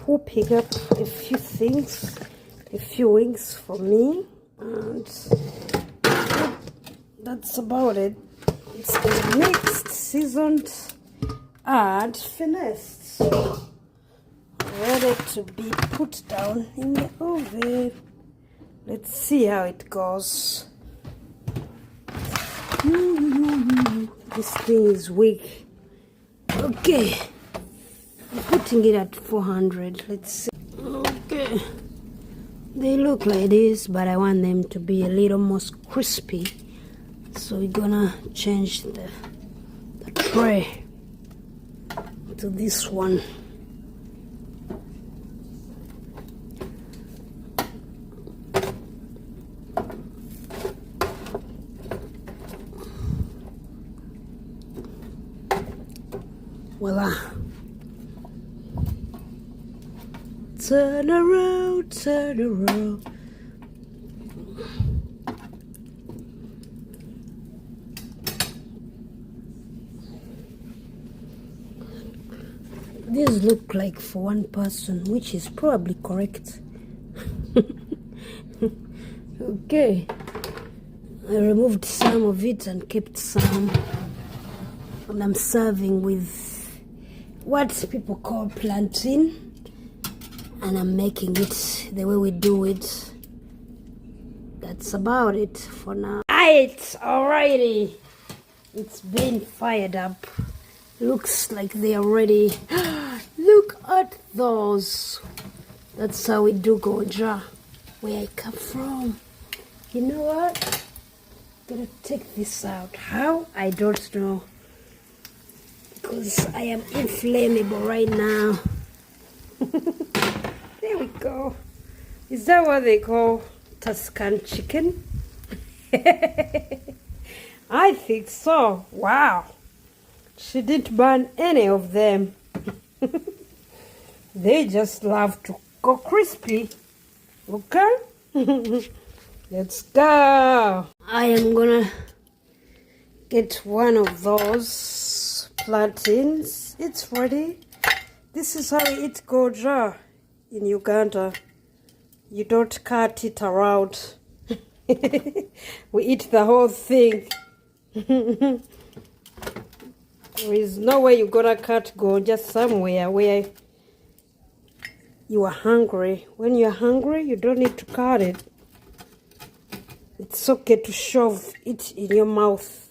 whooping up a few things, a few wings for me, and that's about it. It's been mixed, seasoned, and finessed, ready to be put down in the oven. Let's see how it goes. This thing is weak. Okay, I'm putting it at 400. Let's see. Okay, they look like this, but I want them to be a little more crispy, so we're gonna change the tray to this one. Voila. Turn around, turn around. These look like for one person, which is probably correct. Okay. I removed some of it and kept some. And I'm serving with what people call plantain, and I'm making it the way we do it. That's about it for now. Alrighty, it's been fired up. Looks like they are ready. Look at those. That's how we do goja, where I come from. You know what? I'm gonna take this out. How? I don't know, because I am inflammable right now. There we go. Is that what they call Tuscan chicken? I think so. Wow. She didn't burn any of them. They just love to go crispy. Okay? Let's go. I am gonna get one of those plantains. It's ready. This is how we eat goja in Uganda. You don't cut it around. We eat the whole thing. There is no way you're gonna cut goja somewhere where you are hungry. When you're hungry, you don't need to cut it. It's okay to shove it in your mouth.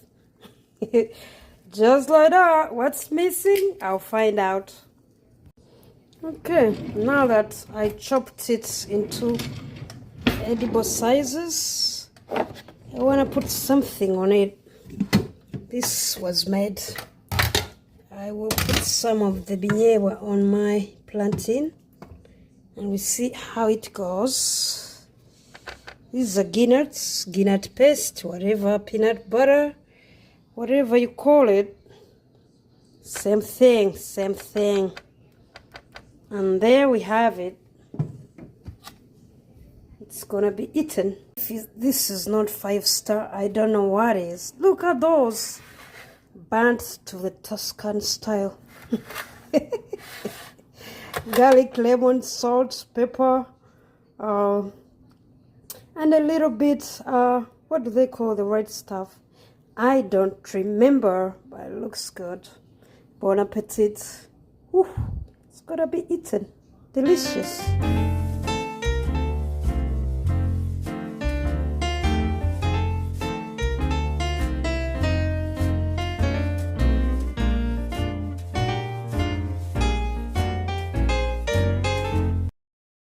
Just like that. What's missing? I'll find out. Okay, now that I chopped it into edible sizes, I want to put something on it. This was made. I will put some of the binyewa on my plantain, and we see how it goes. These are guinuts, guinut paste, whatever, peanut butter, whatever you call it. Same thing, same thing. And there we have it. It's gonna be eaten. If this is not 5-star, I don't know what is. Look at those. Burnt to the Tuscan style. Garlic, lemon, salt, pepper, and a little bit, what do they call the red stuff? I don't remember, but it looks good. Bon appetit. Whew. It's gonna be eaten. Delicious.